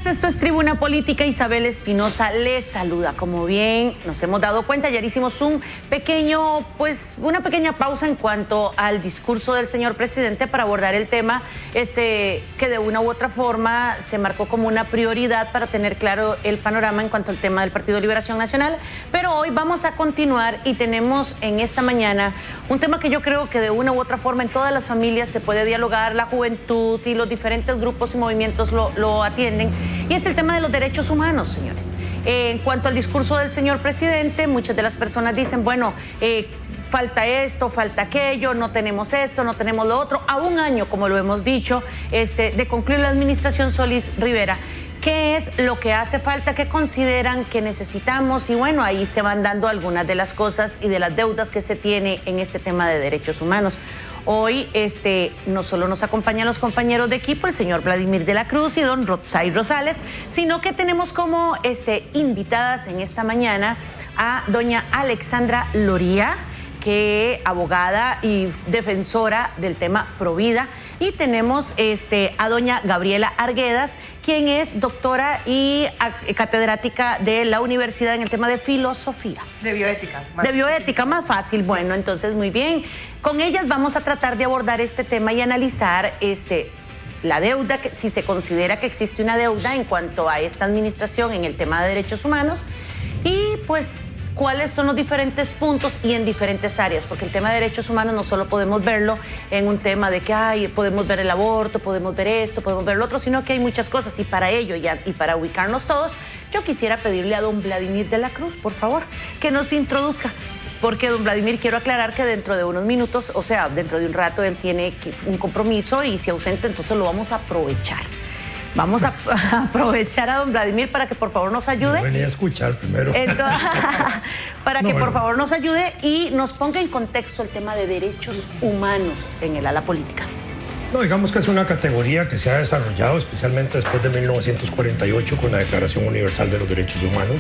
esto es Tribuna Política. Isabel Espinosa les saluda. Como bien nos hemos dado cuenta, ayer hicimos una pequeña pausa en cuanto al discurso del señor presidente para abordar el tema que de una u otra forma se marcó como una prioridad para tener claro el panorama en cuanto al tema del Partido de Liberación Nacional. Pero hoy vamos a continuar y tenemos en esta mañana un tema que yo creo que de una u otra forma en todas las familias se puede dialogar, la juventud y los diferentes grupos y movimientos lo atienden. Y es el tema de los derechos humanos, señores. En cuanto al discurso del señor presidente, muchas de las personas dicen, bueno, falta esto, falta aquello, no tenemos esto, no tenemos lo otro. A un año, como lo hemos dicho, de concluir la administración Solís Rivera. ¿Qué es lo que hace falta? ¿Qué consideran que necesitamos? Y bueno, ahí se van dando algunas de las cosas y de las deudas que se tiene en este tema de derechos humanos. Hoy no solo nos acompañan los compañeros de equipo, el señor Vladimir de la Cruz y don Rotzai Rosales, sino que tenemos como invitadas en esta mañana a doña Alexandra Loría, que abogada y defensora del tema Provida, y tenemos a doña Gabriela Arguedas, quien es doctora y catedrática de la universidad en el tema de filosofía. De bioética. De bioética, más fácil. Bueno, entonces muy bien. Con ellas vamos a tratar de abordar este tema y analizar la deuda, si se considera que existe una deuda en cuanto a esta administración en el tema de derechos humanos y pues cuáles son los diferentes puntos y en diferentes áreas, porque el tema de derechos humanos no solo podemos verlo en un tema de que podemos ver el aborto, podemos ver esto, podemos ver lo otro, sino que hay muchas cosas y para ello y para ubicarnos todos, yo quisiera pedirle a don Vladimir de la Cruz, por favor, que nos introduzca. Porque don Vladimir, quiero aclarar que dentro de unos minutos, o sea, dentro de un rato, él tiene un compromiso y si ausenta, entonces lo vamos a aprovechar. Vamos a aprovechar a don Vladimir para que por favor nos ayude. Yo venía a escuchar primero. Entonces, por favor nos ayude y nos ponga en contexto el tema de derechos humanos en el ala política. No, digamos que es una categoría que se ha desarrollado especialmente después de 1948 con la Declaración Universal de los Derechos Humanos,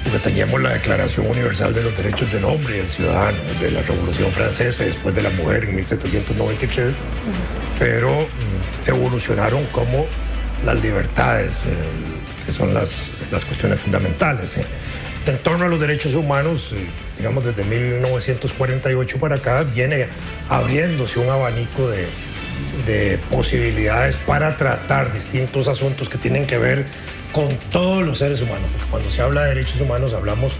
porque teníamos la Declaración Universal de los Derechos del Hombre y del Ciudadano de la Revolución Francesa y después de la Mujer en 1793, pero evolucionaron como las libertades, que son las cuestiones fundamentales. En torno a los derechos humanos, digamos desde 1948 para acá, viene abriéndose un abanico de posibilidades para tratar distintos asuntos que tienen que ver con todos los seres humanos, porque cuando se habla de derechos humanos hablamos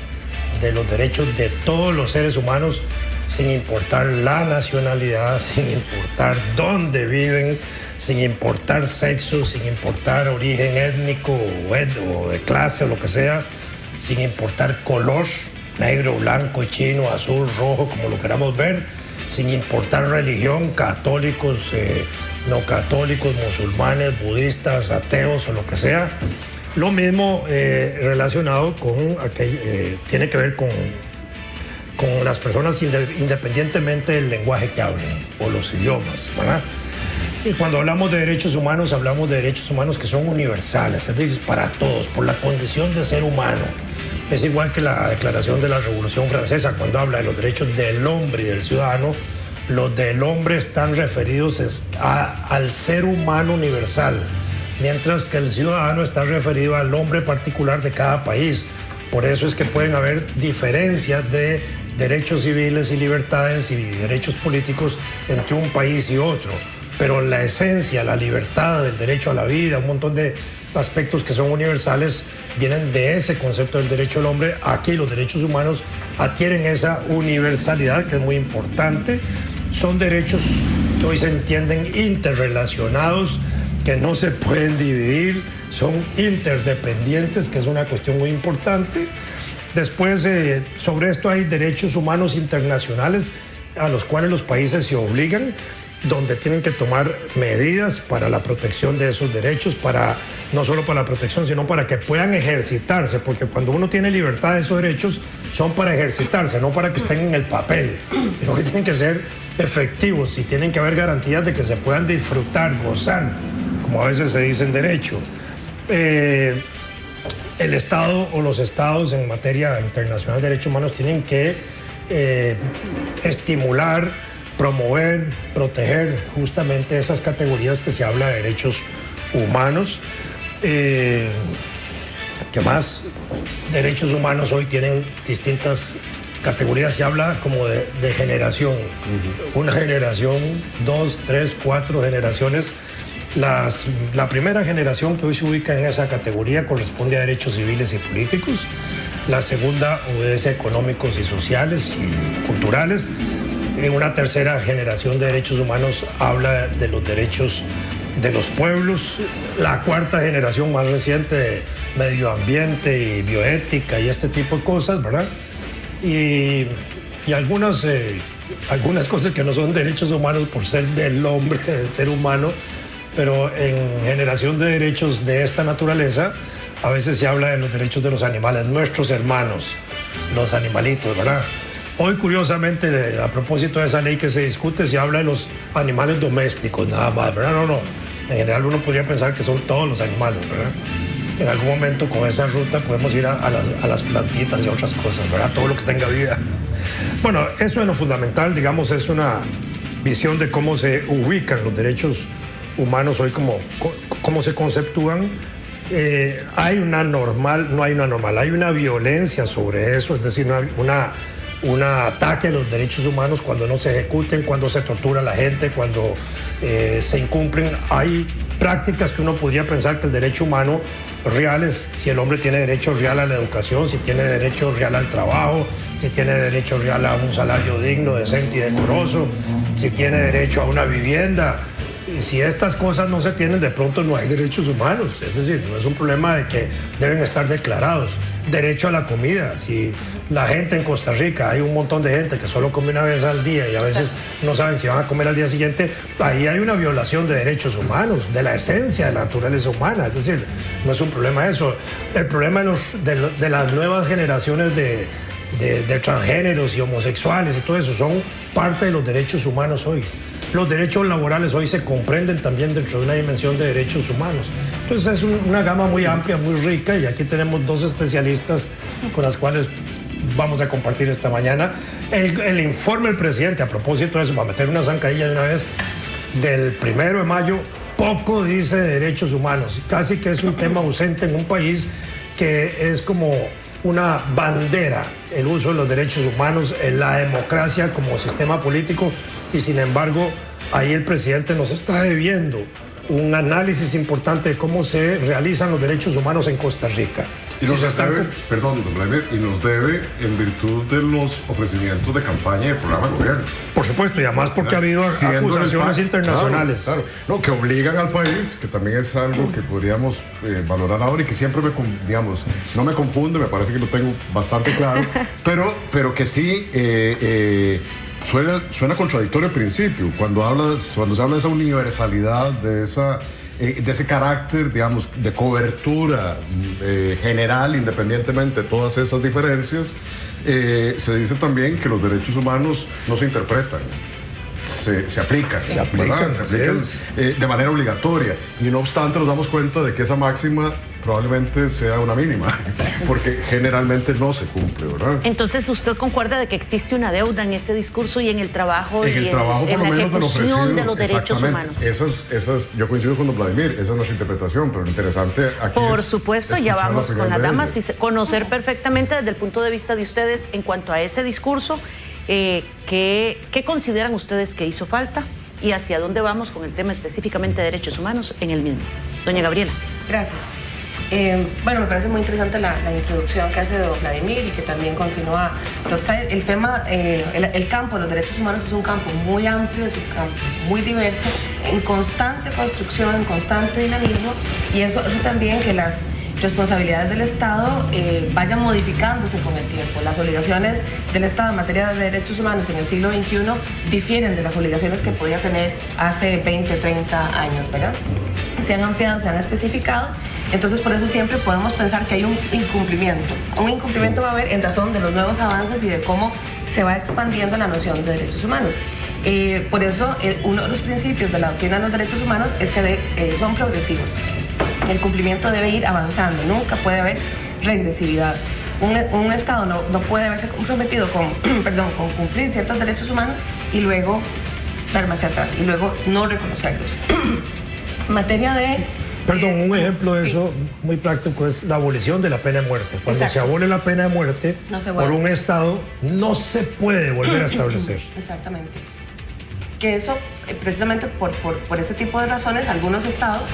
de los derechos de todos los seres humanos sin importar la nacionalidad, sin importar dónde viven, sin importar sexo, sin importar origen étnico o de clase o lo que sea, sin importar color, negro, blanco, chino, azul, rojo, como lo queramos ver, sin importar religión, católicos, no católicos, musulmanes, budistas, ateos o lo que sea. Lo mismo relacionado con tiene que ver con las personas independientemente del lenguaje que hablen o los idiomas, ¿verdad? Y cuando hablamos de derechos humanos, hablamos de derechos humanos que son universales, es decir, para todos, por la condición de ser humano. Es igual que la Declaración de la Revolución Francesa, cuando habla de los derechos del hombre y del ciudadano, los del hombre están referidos al ser humano universal, mientras que el ciudadano está referido al hombre particular de cada país. Por eso es que pueden haber diferencias de derechos civiles y libertades y derechos políticos entre un país y otro. Pero la esencia, la libertad, el derecho a la vida, un montón de aspectos que son universales vienen de ese concepto del derecho del hombre. Aquí los derechos humanos adquieren esa universalidad que es muy importante. Son derechos que hoy se entienden interrelacionados, que no se pueden dividir, son interdependientes, que es una cuestión muy importante. Después, sobre esto hay derechos humanos internacionales a los cuales los países se obligan, donde tienen que tomar medidas para la protección de esos derechos, no solo para la protección, sino para que puedan ejercitarse, porque cuando uno tiene libertad, esos derechos son para ejercitarse, no para que estén en el papel, sino que tienen que ser efectivos y tienen que haber garantías de que se puedan disfrutar, gozar, como a veces se dice en derecho. El Estado o los Estados en materia internacional de derechos humanos tienen que estimular, promover, proteger justamente esas categorías que se habla de derechos humanos. ¿Qué más? Derechos humanos hoy tienen distintas categorías. Se habla como de generación. Una generación, 2, 3, 4 generaciones. La primera generación que hoy se ubica en esa categoría corresponde a derechos civiles y políticos. La segunda obedece a económicos y sociales y culturales. En una tercera generación de derechos humanos habla de los derechos de los pueblos. La cuarta generación más reciente de medio ambiente y bioética y este tipo de cosas, ¿verdad? Y algunas cosas que no son derechos humanos por ser del hombre, del ser humano, pero en generación de derechos de esta naturaleza, a veces se habla de los derechos de los animales, nuestros hermanos, los animalitos, ¿verdad? Hoy, curiosamente, a propósito de esa ley que se discute, se habla de los animales domésticos, nada más, ¿verdad? No. En general uno podría pensar que son todos los animales, ¿verdad? En algún momento con esa ruta podemos ir a las plantitas y otras cosas, ¿verdad? Todo lo que tenga vida. Bueno, eso es lo fundamental, digamos, es una visión de cómo se ubican los derechos humanos hoy, cómo se conceptúan. Hay una normal, no hay una normal, hay una violencia sobre eso, es decir, un ataque a los derechos humanos cuando no se ejecuten, cuando se tortura a la gente, cuando se incumplen. Hay prácticas que uno podría pensar que el derecho humano real es si el hombre tiene derecho real a la educación, si tiene derecho real al trabajo, si tiene derecho real a un salario digno, decente y decoroso, si tiene derecho a una vivienda. Y si estas cosas no se tienen, de pronto no hay derechos humanos. Es decir, no es un problema de que deben estar declarados. Derecho a la comida. Si la gente en Costa Rica, hay un montón de gente que solo come una vez al día y a veces no saben si van a comer al día siguiente, ahí hay una violación de derechos humanos, de la esencia de la naturaleza humana. Es decir, no es un problema eso. El problema de las nuevas generaciones de transgéneros y homosexuales y todo eso son parte de los derechos humanos hoy. Los derechos laborales hoy se comprenden también dentro de una dimensión de derechos humanos. Entonces es una gama muy amplia, muy rica, y aquí tenemos dos especialistas con las cuales vamos a compartir esta mañana. El informe del presidente, a propósito de eso, para meter una zancadilla de una vez, del 1 de mayo, poco dice de derechos humanos. Casi que es un tema ausente en un país que es como una bandera, el uso de los derechos humanos, la democracia como sistema político, y sin embargo ahí el presidente nos está debiendo un análisis importante de cómo se realizan los derechos humanos en Costa Rica. Y nos debe, perdón, don Vladimir, y nos debe en virtud de los ofrecimientos de campaña del programa de gobierno. Por supuesto, y además porque ha habido acusaciones internacionales. Claro. No, que obligan al país, que también es algo que podríamos valorar ahora y que siempre no me confunde, me parece que lo tengo bastante claro, pero que sí suena contradictorio al principio, cuando se habla de esa universalidad, de ese carácter, digamos, de cobertura general, independientemente de todas esas diferencias. Se dice también que los derechos humanos no se interpretan, se aplican, de manera obligatoria, y no obstante nos damos cuenta de que esa máxima probablemente sea una mínima, porque generalmente no se cumple, ¿verdad? Entonces, ¿usted concuerda de que existe una deuda en ese discurso y en el trabajo en la ejecución de los derechos humanos? Yo coincido con don Vladimir, esa es nuestra interpretación, pero lo interesante aquí Por supuesto, ya vamos con las damas y conocer perfectamente desde el punto de vista de ustedes en cuanto a ese discurso, ¿qué consideran ustedes que hizo falta y hacia dónde vamos con el tema específicamente de derechos humanos en el mismo? Doña Gabriela. Gracias. Bueno, me parece muy interesante la introducción que hace don Vladimir y que también continúa. El tema, el campo de los derechos humanos es un campo muy amplio, es un campo muy diverso, en constante construcción, en constante dinamismo, y eso hace también que las responsabilidades del Estado vayan modificándose con el tiempo. Las obligaciones del Estado en materia de derechos humanos en el siglo XXI difieren de las obligaciones que podía tener hace 20, 30 años, ¿verdad? Se han ampliado, se han especificado. Entonces, por eso siempre podemos pensar que hay un incumplimiento. Un incumplimiento va a haber en razón de los nuevos avances y de cómo se va expandiendo la noción de derechos humanos. Por eso, uno de los principios de la doctrina de los derechos humanos es que son progresivos. El cumplimiento debe ir avanzando, nunca puede haber regresividad. Un Estado no puede haberse comprometido con cumplir ciertos derechos humanos y luego dar marcha atrás y luego no reconocerlos. En materia de Perdón, un ejemplo de eso muy práctico es la abolición de la pena de muerte. Cuando se abole la pena de muerte por un Estado, no se puede volver a establecer. Exactamente. Que eso, precisamente por ese tipo de razones, algunos estados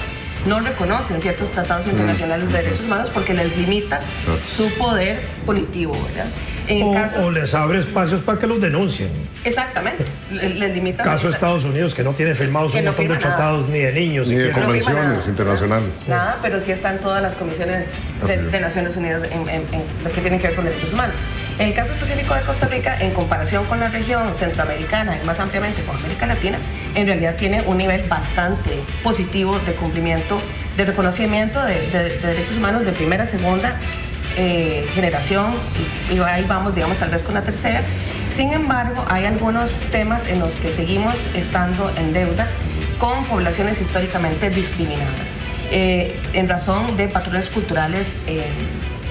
no reconocen ciertos tratados internacionales de derechos humanos porque les limita su poder punitivo, ¿verdad? O les abre espacios para que los denuncien. Exactamente, les limita. Caso de Estados Unidos, que no tiene firmados un montón de tratados ni de niños. Ni de convenciones internacionales. Nada, pero sí están todas las comisiones de Naciones Unidas en lo que tiene que ver con derechos humanos. En el caso específico de Costa Rica, en comparación con la región centroamericana y más ampliamente con América Latina, en realidad tiene un nivel bastante positivo de cumplimiento, de reconocimiento de derechos humanos de primera, segunda generación, y ahí vamos, digamos, tal vez con la tercera. Sin embargo, hay algunos temas en los que seguimos estando en deuda con poblaciones históricamente discriminadas, en razón de patrones culturales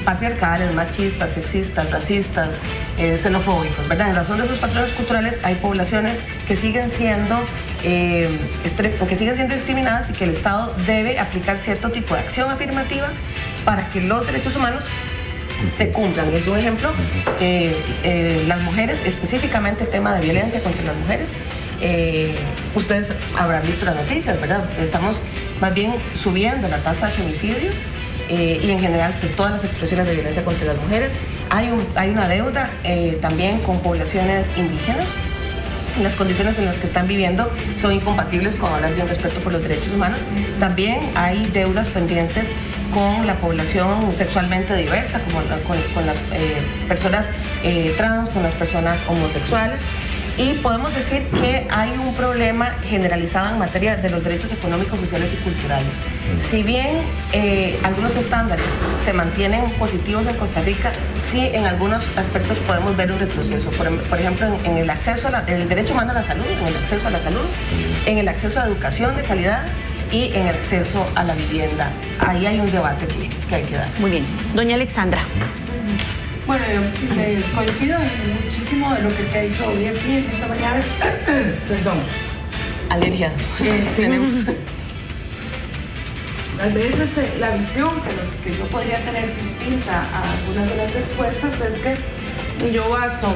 patriarcales, machistas, sexistas, racistas, xenofóbicos, ¿verdad? En razón de esos patrones culturales hay poblaciones que siguen siendo discriminadas y que el Estado debe aplicar cierto tipo de acción afirmativa para que los derechos humanos se cumplan. Es un ejemplo, las mujeres, específicamente el tema de violencia contra las mujeres. Ustedes habrán visto las noticias, ¿verdad? Estamos más bien subiendo la tasa de femicidios y en general de todas las expresiones de violencia contra las mujeres. Hay una deuda también con poblaciones indígenas. Las condiciones en las que están viviendo son incompatibles con hablar de un respeto por los derechos humanos. También hay deudas pendientes con la población sexualmente diversa, como con las personas trans, con las personas homosexuales. Y podemos decir que hay un problema generalizado en materia de los derechos económicos, sociales y culturales. Si bien algunos estándares se mantienen positivos en Costa Rica, sí en algunos aspectos podemos ver un retroceso. Por ejemplo, en el acceso el derecho humano a la salud, en el acceso a la salud, en el acceso a educación de calidad y en el acceso a la vivienda. Ahí hay un debate que hay que dar. Muy bien. Doña Alexandra. Bueno, yo coincido en muchísimo de lo que se ha dicho hoy aquí esta mañana. Perdón. Alergia. Tenemos. Tal vez la visión que yo podría tener distinta a algunas de las expuestas es que yo baso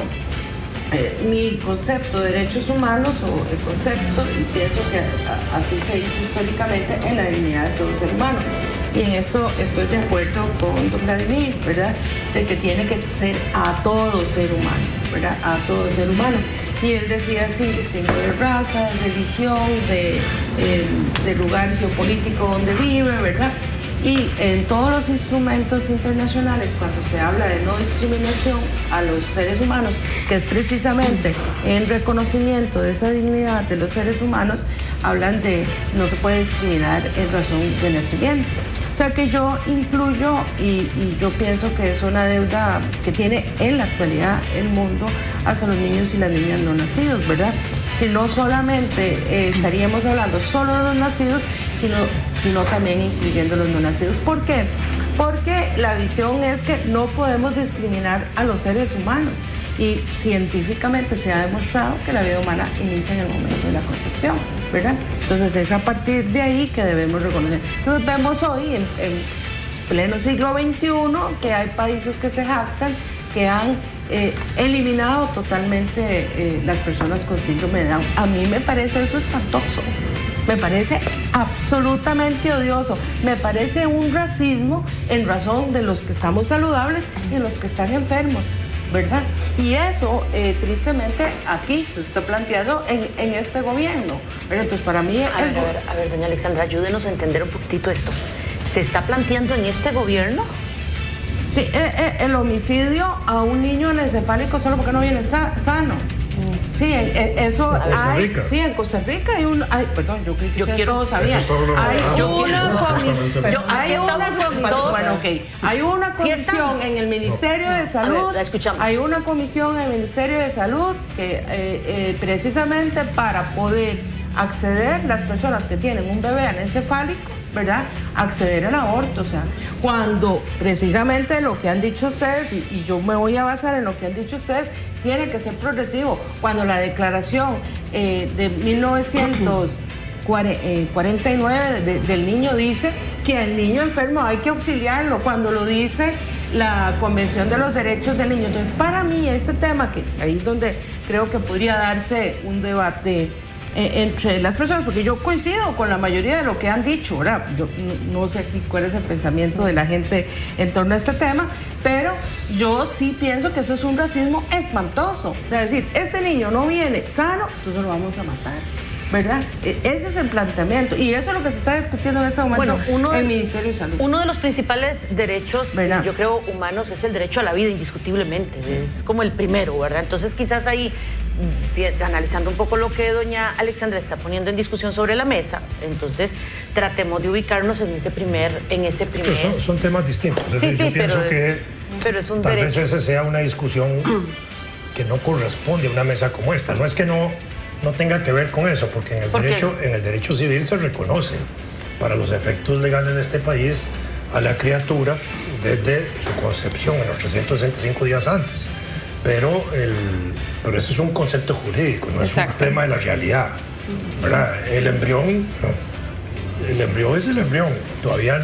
mi concepto de derechos humanos o el concepto, y pienso que así se hizo históricamente, en la dignidad de todo ser humano. Y en esto estoy de acuerdo con don Vladimir, ¿verdad? De que tiene que ser a todo ser humano, ¿verdad? A todo ser humano. Y él decía sin distinguir de raza, de religión, de lugar geopolítico donde vive, ¿verdad? Y en todos los instrumentos internacionales, cuando se habla de no discriminación a los seres humanos, que es precisamente en reconocimiento de esa dignidad de los seres humanos, hablan de no se puede discriminar en razón de nacimiento. O sea que yo incluyo y yo pienso que es una deuda que tiene en la actualidad el mundo hacia los niños y las niñas no nacidos, ¿verdad? Si no solamente estaríamos hablando solo de los nacidos, sino también incluyendo los no nacidos. ¿Por qué? Porque la visión es que no podemos discriminar a los seres humanos y científicamente se ha demostrado que la vida humana inicia en el momento de la concepción, ¿verdad? Entonces es a partir de ahí que debemos reconocer. Entonces vemos hoy en pleno siglo XXI que hay países que se jactan que han eliminado totalmente las personas con síndrome de Down. A mí me parece eso espantoso. Me parece absolutamente odioso. Me parece un racismo en razón de los que estamos saludables y de los que están enfermos, ¿verdad? Y eso, tristemente, aquí se está planteando en este gobierno, ¿verdad? Entonces, para mí... A ver, doña Alexandra, ayúdenos a entender un poquitito esto. ¿Se está planteando en este gobierno? Sí, el homicidio a un niño encefálico solo porque no viene sano. Sí, eso hay. Sí, en Costa Rica hay un. Perdón, yo creo que ustedes todos sabían. Hay una comisión en el Ministerio de Salud. Hay una comisión en el Ministerio de Salud que precisamente para poder acceder las personas que tienen un bebé anencefálico, ¿verdad? Acceder al aborto, o sea, cuando precisamente lo que han dicho ustedes, y yo me voy a basar en lo que han dicho ustedes, tiene que ser progresivo. Cuando la declaración de 1949 del niño dice que al niño enfermo hay que auxiliarlo, cuando lo dice la Convención de los Derechos del Niño. Entonces, para mí, este tema, que ahí es donde creo que podría darse un debate entre las personas, porque yo coincido con la mayoría de lo que han dicho, ¿verdad? Yo no sé aquí cuál es el pensamiento de la gente en torno a este tema, pero yo sí pienso que eso es un racismo espantoso. O sea, es decir, este niño no viene sano, entonces lo vamos a matar, ¿verdad? Ese es el planteamiento, y eso es lo que se está discutiendo en este momento en el Ministerio de Salud. Uno de los principales derechos, ¿verdad?, yo creo, humanos, es el derecho a la vida, indiscutiblemente. Es como el primero, ¿verdad? Entonces, quizás ahí, analizando un poco lo que doña Alexandra está poniendo en discusión sobre la mesa, entonces tratemos de ubicarnos en ese primer... Pero son temas distintos. Sí, yo pienso que pero es un tal derecho. vez esa sea una discusión que no corresponde a una mesa como esta. No es que no tenga que ver con eso, porque en el derecho civil se reconoce para los efectos legales de este país a la criatura desde su concepción en los 365 días antes. Pero ese es un concepto jurídico, no es un tema de la realidad, ¿verdad? El embrión es el embrión, todavía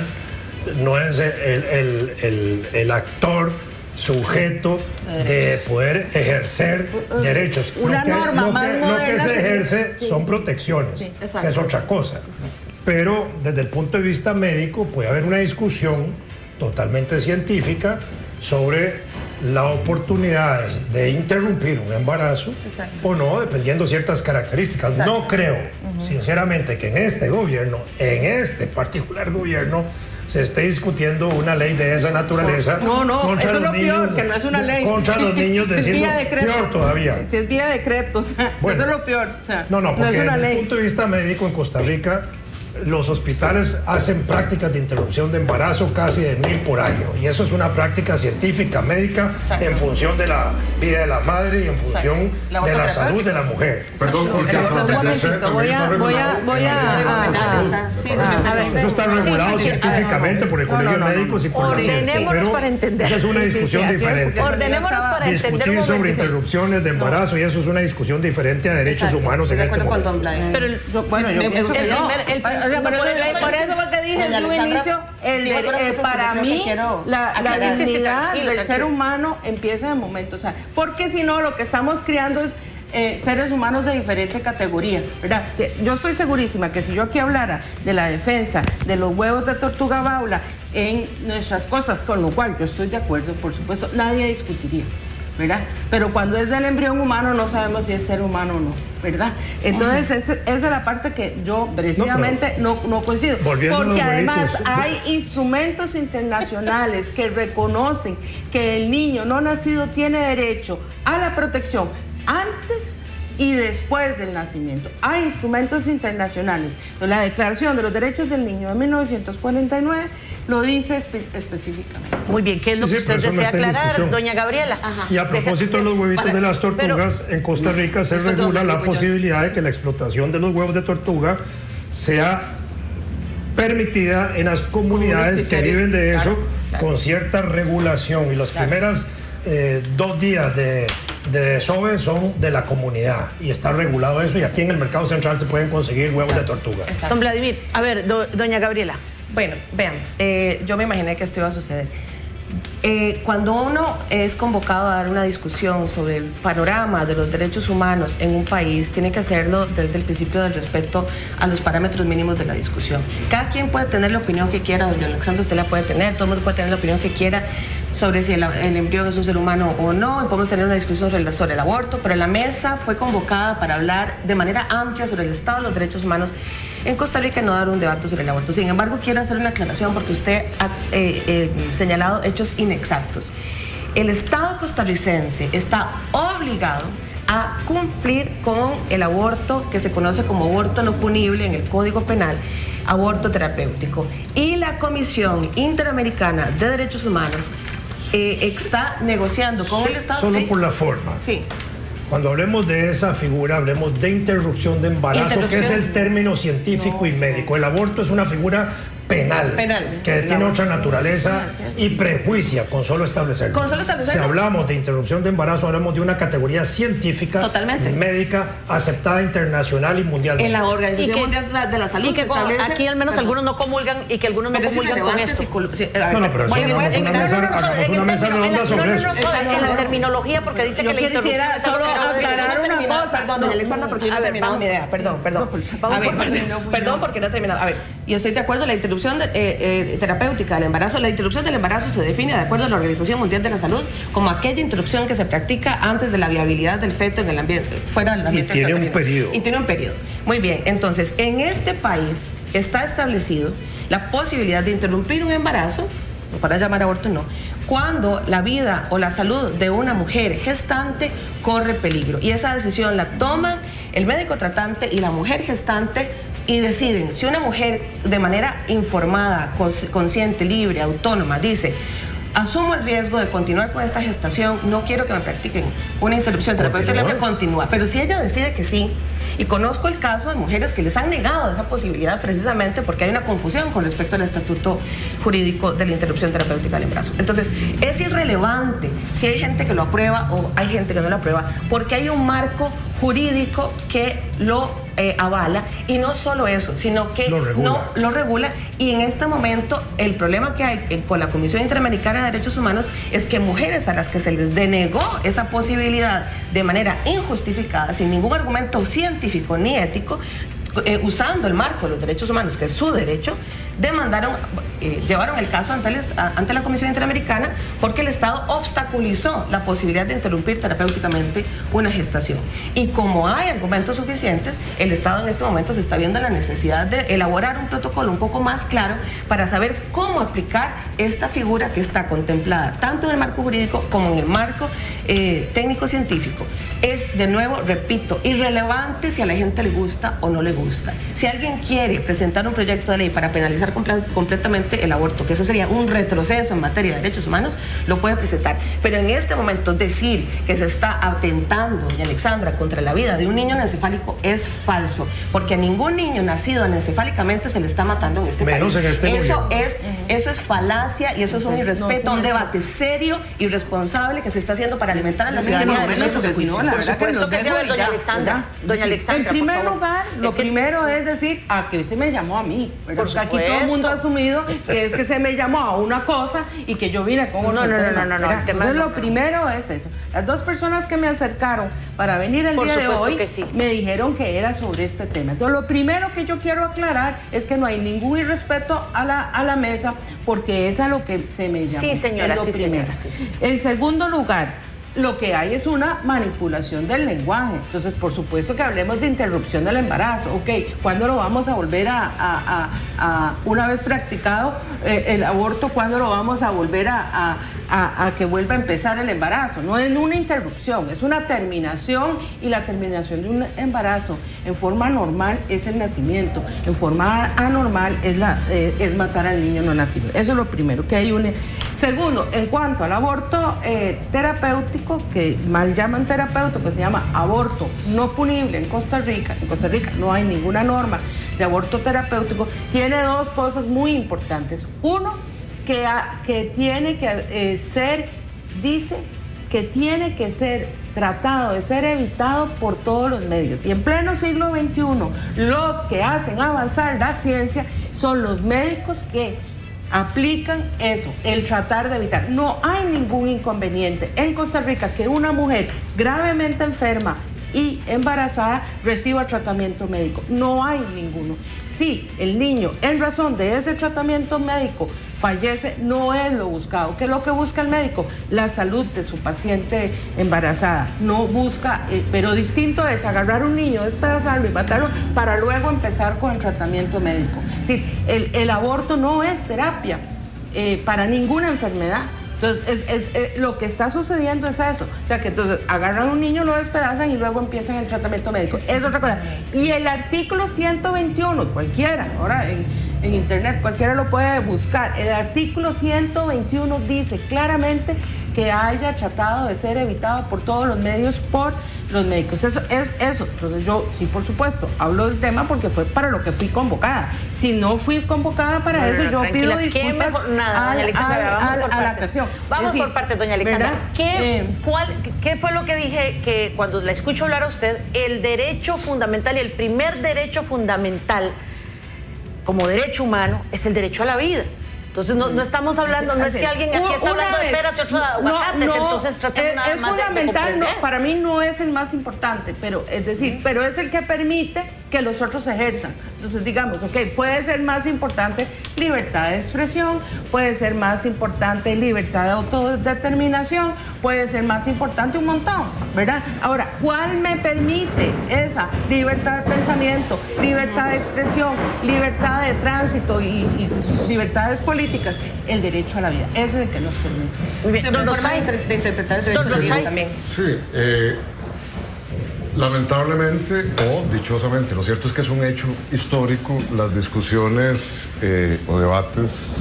no es el actor sujeto de poder ejercer derechos. Una norma más lo que moderna se ejerce son protecciones, que es otra cosa. Pero desde el punto de vista médico puede haber una discusión totalmente científica sobre la oportunidad de interrumpir un embarazo o no, dependiendo de ciertas características. No creo, sinceramente, que en este gobierno, en este particular gobierno, se esté discutiendo una ley de esa naturaleza. No, contra eso es los lo niños, peor, que no es una ley. Contra los niños, decirlo peor todavía. Si es vía decreto, o sea, bueno, eso es lo peor. O sea, no, porque es una desde ley. el punto de vista médico en Costa Rica, los hospitales hacen prácticas de interrupción de embarazo casi de 1000 por año, y eso es una práctica científica, médica, en función de la vida de la madre y en función de la salud de la mujer. Perdón, porque Un momentito, voy a Eso está regulado científicamente por el Colegio de Médicos y por la ciencia. Ordenémonos para entender. Esa es una discusión diferente. Ordenémonos para entender un Discutir sobre momentito. interrupciones de embarazo, y eso es una discusión diferente a derechos humanos en este momento. Pero yo pienso que no. Por eso fue que dije en un inicio, para mí la dignidad del ser humano empieza en el momento, o sea, porque si no lo que estamos criando es seres humanos de diferente categoría, ¿verdad? Yo estoy segurísima que si yo aquí hablara de la defensa de los huevos de tortuga baula en nuestras costas, con lo cual yo estoy de acuerdo, por supuesto, nadie discutiría, ¿verdad? Pero cuando es del embrión humano no sabemos si es ser humano o no, ¿verdad? Entonces esa es la parte que yo precisamente no coincido. Porque además hay instrumentos internacionales que reconocen que el niño no nacido tiene derecho a la protección antes y después del nacimiento. Hay instrumentos internacionales. La Declaración de los Derechos del Niño de 1949 lo dice específicamente. Muy bien, ¿qué es lo que usted desea aclarar, doña Gabriela? Y a propósito de los huevitos de las tortugas, en Costa Rica se regula la posibilidad de que la explotación de los huevos de tortuga sea permitida en las comunidades que viven de eso, con cierta regulación, y las primeras 2 días de desove son de la comunidad, y está regulado eso, y aquí en el mercado central se pueden conseguir huevos de tortuga. Don Vladimir, a ver, doña Gabriela. Bueno, vean, yo me imaginé que esto iba a suceder. Cuando uno es convocado a dar una discusión sobre el panorama de los derechos humanos en un país, tiene que hacerlo desde el principio del respeto a los parámetros mínimos de la discusión. Cada quien puede tener la opinión que quiera, doña Alexandra, usted la puede tener, todo el mundo puede tener la opinión que quiera sobre si el embrión es un ser humano o no, y podemos tener una discusión sobre el aborto, pero la mesa fue convocada para hablar de manera amplia sobre el estado de los derechos humanos en Costa Rica, y no dar un debate sobre el aborto. Sin embargo, quiero hacer una aclaración porque usted ha señalado hechos inexactos. El Estado costarricense está obligado a cumplir con el aborto que se conoce como aborto no punible en el Código Penal, aborto terapéutico. Y la Comisión Interamericana de Derechos Humanos está negociando con el Estado. Solo por la forma. Sí. Cuando hablemos de esa figura, hablemos de interrupción de embarazo, que es el término científico y médico. El aborto es una figura penal, que tiene otra naturaleza Sí. y prejuicia con solo establecerlo. Con solo establecerlo. Si hablamos de interrupción de embarazo, hablamos de una categoría científica, Totalmente. médica, aceptada internacional y mundialmente. En la Organización Y que- Mundial de la Salud Y que se establece... aquí al menos Perdón. algunos no comulgan y que algunos no Pero es comulgan con irrelevante esto. No, pero eso hagamos una mesa redonda sobre eso. En la terminología, porque dice Yo que la interrupción quisiera está solo bloqueada. aclarar una cosa. Perdón, doña Alexandra, porque yo no he terminado mi idea. Perdón. A ver, perdón porque no he terminado. A ver, y estoy de acuerdo, la interrupción terapéutica del embarazo, la interrupción del embarazo se define de acuerdo a la Organización Mundial de la Salud como aquella interrupción que se practica antes de la viabilidad del feto en el ambiente, fuera del ambiente. tiene un extrauterino. periodo. Y tiene un periodo. Muy bien, entonces, en este país está establecido la posibilidad de interrumpir un embarazo, lo para llamar aborto no, cuando la vida o la salud de una mujer gestante corre peligro. Y esa decisión la toman el médico tratante y la mujer gestante y deciden. Si una mujer de manera informada, consciente, libre, autónoma, dice: asumo el riesgo de continuar con esta gestación, no quiero que me practiquen una interrupción terapéutica, continúa. Pero si ella decide que sí, y conozco el caso de mujeres que les han negado esa posibilidad precisamente porque hay una confusión con respecto al estatuto jurídico de la interrupción terapéutica del embarazo. Entonces, es irrelevante si hay gente que lo aprueba o hay gente que no lo aprueba, porque hay un marco jurídico que lo avala, y no solo eso, sino que lo regula. Y en este momento el problema que hay con la Comisión Interamericana de Derechos Humanos es que mujeres a las que se les denegó esa posibilidad de manera injustificada, sin ningún argumento científico ni ético, usando el marco de los derechos humanos, que es su derecho, llevaron el caso ante la Comisión Interamericana porque el Estado obstaculizó la posibilidad de interrumpir terapéuticamente una gestación. Y como hay argumentos suficientes, el Estado en este momento se está viendo la necesidad de elaborar un protocolo un poco más claro para saber cómo aplicar esta figura que está contemplada tanto en el marco jurídico como en el marco técnico-científico. Es, de nuevo, repito, irrelevante si a la gente le gusta o no le gusta. Si alguien quiere presentar un proyecto de ley para penalizar completamente el aborto, que eso sería un retroceso en materia de derechos humanos, lo puede presentar. Pero en este momento decir que se está atentando, doña Alexandra, contra la vida de un niño anencefálico es falso, porque a ningún niño nacido anencefálicamente se le está matando en este país. En este eso es falacia y eso es un irrespeto a un debate serio y responsable que se está haciendo para alimentar a la ciudadanía de derechos de juicio. La Por verdad supuesto que que sí, a ver, doña Alexandra. Doña Alexandra, en primer por favor. lugar, lo primero es decir, ¿a qué se me llamó a mí? ¿Verdad? Por Porque aquí todo el supuesto. mundo ha asumido que es que se me llamó a una cosa y que yo vine con otro tema. No, ¿verdad? el tema Entonces, no. lo primero es eso. Las dos personas que me acercaron para venir el Por día de supuesto hoy que sí. me dijeron que era sobre este tema. Entonces, lo primero que yo quiero aclarar es que no hay ningún irrespeto a la mesa, porque es a lo que se me llamó. Sí, señora, Es lo sí, primero. señora, sí. En segundo lugar, lo que hay es una manipulación del lenguaje. Entonces, por supuesto que hablemos de interrupción del embarazo. Ok, ¿cuándo lo vamos a volver a una vez practicado el aborto, cuándo lo vamos a volver a que vuelva a empezar el embarazo? No es una interrupción, es una terminación, y la terminación de un embarazo en forma normal es el nacimiento, en forma anormal es matar al niño no nacido. Eso es lo primero, que hay un... Segundo, en cuanto al aborto terapéutico, que mal llaman terapéutico, que se llama aborto no punible en Costa Rica no hay ninguna norma de aborto terapéutico, tiene dos cosas muy importantes. Uno, que tiene que dice que tiene que ser tratado de ser evitado por todos los medios. Y en pleno siglo XXI, los que hacen avanzar la ciencia son los médicos que aplican eso, el tratar de evitar. No hay ningún inconveniente en Costa Rica que una mujer gravemente enferma y embarazada reciba tratamiento médico. No hay ninguno. Si el niño, en razón de ese tratamiento médico, fallece, no es lo buscado. ¿Qué es lo que busca el médico? La salud de su paciente embarazada. No busca, pero distinto es agarrar un niño, despedazarlo y matarlo para luego empezar con el tratamiento médico. Sí, el aborto no es terapia para ninguna enfermedad. Entonces, lo que está sucediendo es eso. O sea, que entonces agarran a un niño, lo despedazan y luego empiezan el tratamiento médico. Es otra cosa. Y el artículo 121, cualquiera, ahora en internet, cualquiera lo puede buscar. El artículo 121 dice claramente que haya tratado de ser evitado por todos los medios por los médicos. Eso es eso. Entonces yo sí, por supuesto, hablo del tema porque fue para lo que fui convocada. Si no fui convocada para eso, yo pido disculpas a la ocasión. Vamos por partes, doña Alexandra. ¿Qué fue lo que dije que cuando la escucho hablar a usted, el derecho fundamental y el primer derecho fundamental como derecho humano es el derecho a la vida? Entonces no estamos hablando, no es que alguien aquí está hablando de peras y otro de aguacates, entonces tratemos nada es más fundamental, para mí no es el más importante, pero es decir, pero es el que permite que los otros ejerzan. Entonces digamos, puede ser más importante libertad de expresión, puede ser más importante libertad de autodeterminación, puede ser más importante un montón, ¿verdad? Ahora, ¿cuál me permite esa libertad de pensamiento, libertad de expresión, libertad de tránsito y libertades políticas? El derecho a la vida, ese es el que nos permite. Muy bien. Una forma de interpretar el derecho a la vida también. Sí, lamentablemente o dichosamente, lo cierto es que es un hecho histórico las discusiones o debates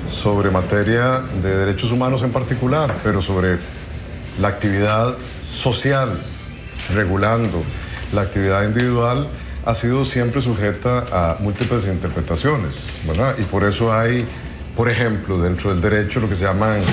sobre materia de derechos humanos en particular, pero sobre la actividad social regulando la actividad individual ha sido siempre sujeta a múltiples interpretaciones, ¿verdad? Y por eso hay, por ejemplo, dentro del derecho lo que se llaman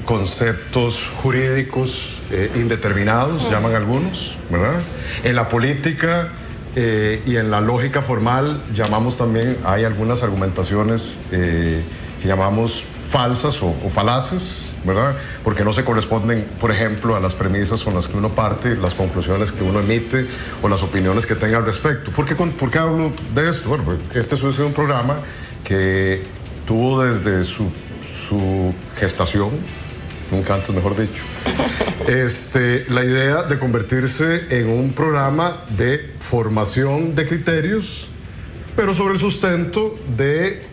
conceptos jurídicos indeterminados, llaman algunos, ¿verdad? En la política y en la lógica formal llamamos también, hay algunas argumentaciones que llamamos falsas o falaces, ¿verdad? Porque no se corresponden, por ejemplo, a las premisas con las que uno parte, las conclusiones que uno emite o las opiniones que tenga al respecto. ¿Por qué hablo de esto? Bueno, pues este es un programa que tuvo desde su gestación, nunca antes mejor dicho, la idea de convertirse en un programa de formación de criterios, pero sobre el sustento de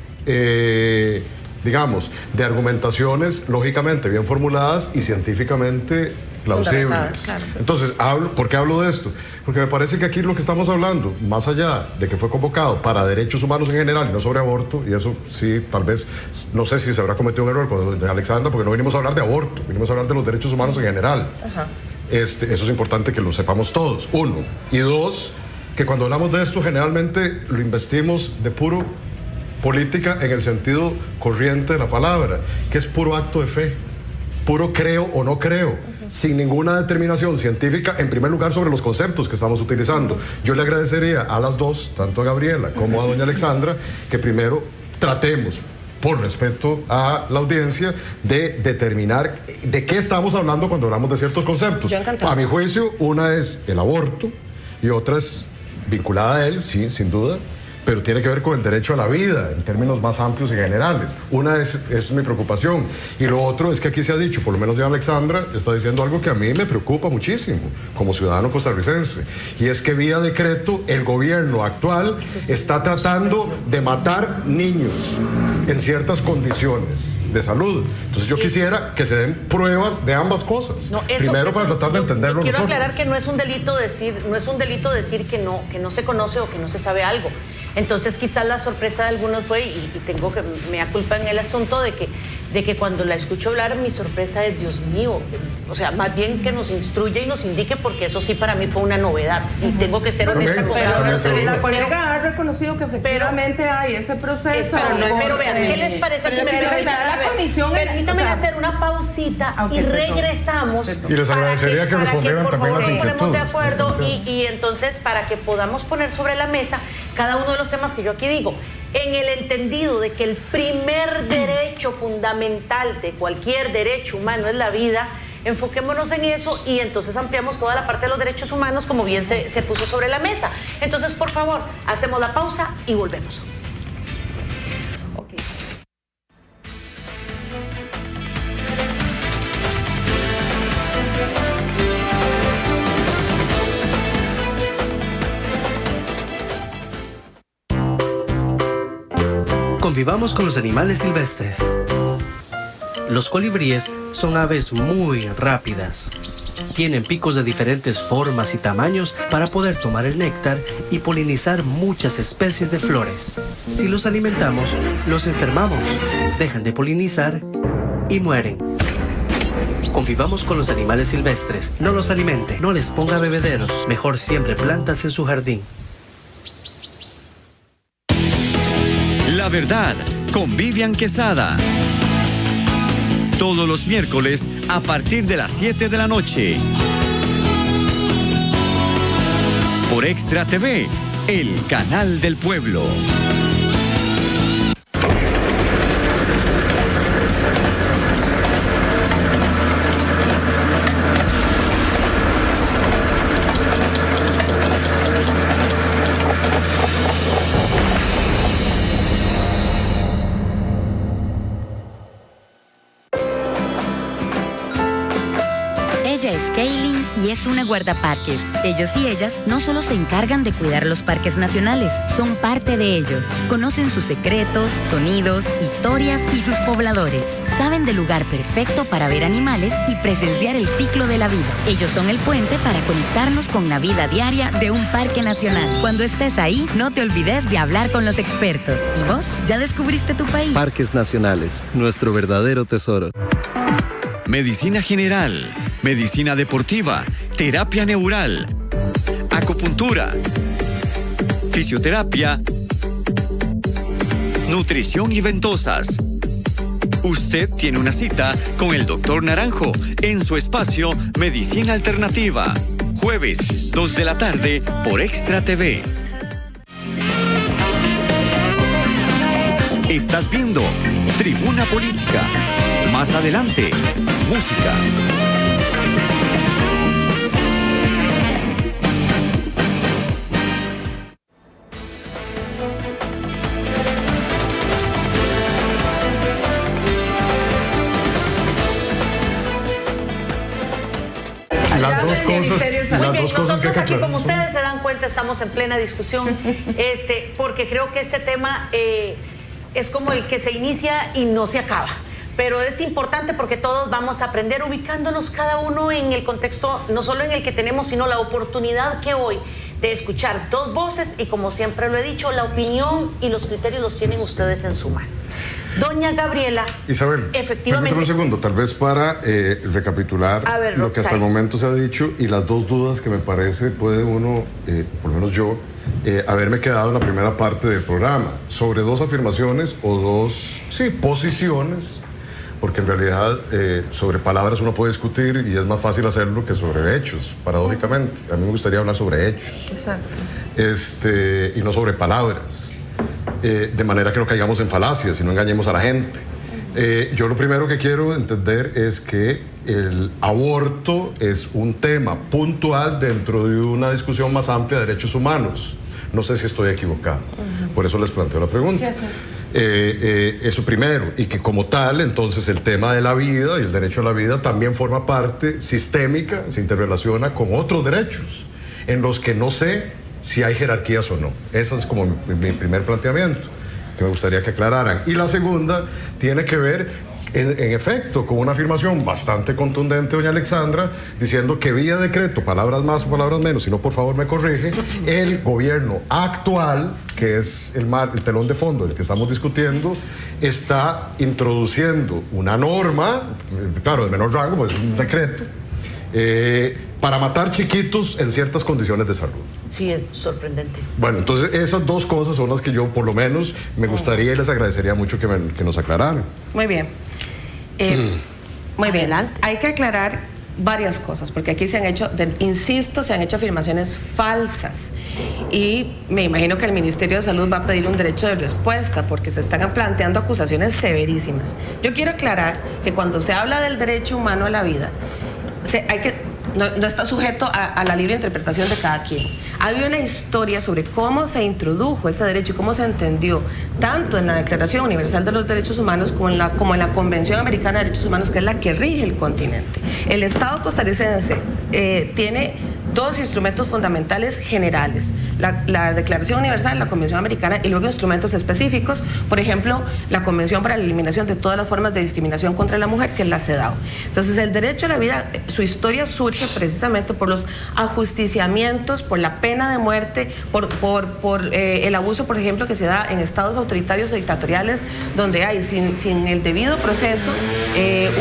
digamos, de argumentaciones lógicamente bien formuladas y científicamente plausibles. Claro. Entonces, ¿por qué hablo de esto? Porque me parece que aquí lo que estamos hablando, más allá de que fue convocado para derechos humanos en general y no sobre aborto, y eso sí, tal vez, no sé si se habrá cometido un error con doña Alexandra, porque no venimos a hablar de aborto, venimos a hablar de los derechos humanos en general. Ajá. Eso es importante que lo sepamos todos, uno. Y dos, que cuando hablamos de esto, generalmente lo investimos de puro política en el sentido corriente de la palabra, que es puro acto de fe, puro creo o no creo, sin ninguna determinación científica, en primer lugar, sobre los conceptos que estamos utilizando. Yo le agradecería a las dos, tanto a Gabriela como a doña Alexandra, que primero tratemos, por respeto a la audiencia, de determinar de qué estamos hablando cuando hablamos de ciertos conceptos. A mi juicio, una es el aborto y otra es vinculada a él, sí, sin duda, pero tiene que ver con el derecho a la vida, en términos más amplios y generales. Una es mi preocupación. Y lo otro es que aquí se ha dicho, por lo menos doña Alexandra está diciendo algo que a mí me preocupa muchísimo, como ciudadano costarricense, y es que vía decreto el gobierno actual está tratando de matar niños en ciertas condiciones de salud. Entonces yo quisiera que se den pruebas de ambas cosas. No, primero para tratar de entenderlo quiero nosotros. Aclarar que no es un delito decir que no se conoce o que no se sabe algo. Entonces quizás la sorpresa de algunos fue, y tengo que me da culpa en el asunto de que cuando la escucho hablar, mi sorpresa es, Dios mío, o sea, más bien que nos instruya y nos indique, porque eso sí para mí fue una novedad. Y tengo que ser honesta con la colega ha reconocido que efectivamente hay ese proceso. Pero vean, ¿qué les parece? Permítame hacer una pausita y regresamos. Y les agradecería que respondieran también las inquietudes. Ponemos de acuerdo y entonces para que podamos poner sobre la mesa cada uno de los temas que yo aquí digo, en el entendido de que el primer derecho fundamental de cualquier derecho humano es la vida. Enfoquémonos en eso y entonces ampliamos toda la parte de los derechos humanos como bien se puso sobre la mesa. Entonces, por favor, hacemos la pausa y volvemos. Convivamos con los animales silvestres. Los colibríes son aves muy rápidas. Tienen picos de diferentes formas y tamaños para poder tomar el néctar y polinizar muchas especies de flores. Si los alimentamos, los enfermamos, dejan de polinizar y mueren. Convivamos con los animales silvestres. No los alimente, no les ponga bebederos. Mejor siembre plantas en su jardín. La verdad, con Vivian Quesada. Todos los miércoles a partir de las 7 de la noche. Por Extra TV, el canal del pueblo. Ella es Kaylin y es una guardaparques. Ellos y ellas no solo se encargan de cuidar los parques nacionales, son parte de ellos. Conocen sus secretos, sonidos, historias y sus pobladores. Saben del lugar perfecto para ver animales y presenciar el ciclo de la vida. Ellos son el puente para conectarnos con la vida diaria de un parque nacional. Cuando estés ahí, no te olvides de hablar con los expertos. ¿Y vos? ¿Ya descubriste tu país? Parques Nacionales, nuestro verdadero tesoro. Medicina general, medicina deportiva, terapia neural, acupuntura, fisioterapia, nutrición y ventosas. Usted tiene una cita con el Dr. Naranjo en su espacio Medicina Alternativa. Jueves, 2 de la tarde por Extra TV. Estás viendo Tribuna Política. Más adelante, música. Las dos cosas, Muy bien, que hay nosotros que aquí, aclarar. como ustedes se dan cuenta, estamos en plena discusión, porque creo que este tema es como el que se inicia y no se acaba. Pero es importante porque todos vamos a aprender ubicándonos cada uno en el contexto, no solo en el que tenemos, sino la oportunidad que hoy de escuchar dos voces y, como siempre lo he dicho, la opinión y los criterios los tienen ustedes en su mano. Doña Gabriela, Isabel, efectivamente. permítame un segundo, tal vez para recapitular lo que hasta el momento se ha dicho y las dos dudas que me parece puede uno, por lo menos yo, haberme quedado en la primera parte del programa, sobre dos afirmaciones o dos, posiciones, porque en realidad sobre palabras uno puede discutir y es más fácil hacerlo que sobre hechos, paradójicamente. A mí me gustaría hablar sobre hechos. Exacto. Y no sobre palabras. De manera que no caigamos en falacias y no engañemos a la gente. Yo lo primero que quiero entender es que el aborto es un tema puntual dentro de una discusión más amplia de derechos humanos. No sé si estoy equivocado. Por eso les planteo la pregunta. Eso primero, y que como tal, entonces el tema de la vida y el derecho a la vida también forma parte sistémica, se interrelaciona con otros derechos, en los que no sé si hay jerarquías o no. Ese es como mi primer planteamiento, que me gustaría que aclararan. Y la segunda tiene que ver, en efecto, con una afirmación bastante contundente, doña Alexandra, diciendo que vía decreto, palabras más o palabras menos, si no, por favor me corrige, el gobierno actual, que es el telón de fondo del que estamos discutiendo, está introduciendo una norma, claro, de menor rango, pues es un decreto, para matar chiquitos en ciertas condiciones de salud. Sí, es sorprendente. Bueno, entonces esas dos cosas son las que yo, por lo menos, me gustaría y les agradecería mucho que nos aclararan. Muy bien. Muy bien. Hay que aclarar varias cosas, porque aquí se han hecho, insisto, se han hecho afirmaciones falsas. Y me imagino que el Ministerio de Salud va a pedir un derecho de respuesta, porque se están planteando acusaciones severísimas. Yo quiero aclarar que cuando se habla del derecho humano a la vida, no está sujeto a la libre interpretación de cada quien. Hay una historia sobre cómo se introdujo este derecho y cómo se entendió, tanto en la Declaración Universal de los Derechos Humanos como en la Convención Americana de Derechos Humanos, que es la que rige el continente. El Estado costarricense tiene dos instrumentos fundamentales generales: la Declaración Universal, la Convención Americana y luego instrumentos específicos, por ejemplo, la Convención para la Eliminación de todas las formas de discriminación contra la mujer, que es la CEDAW. Entonces, el derecho a la vida, su historia surge precisamente por los ajusticiamientos, por la pena de muerte, por el abuso, por ejemplo, que se da en estados autoritarios o dictatoriales, donde hay, sin el debido proceso,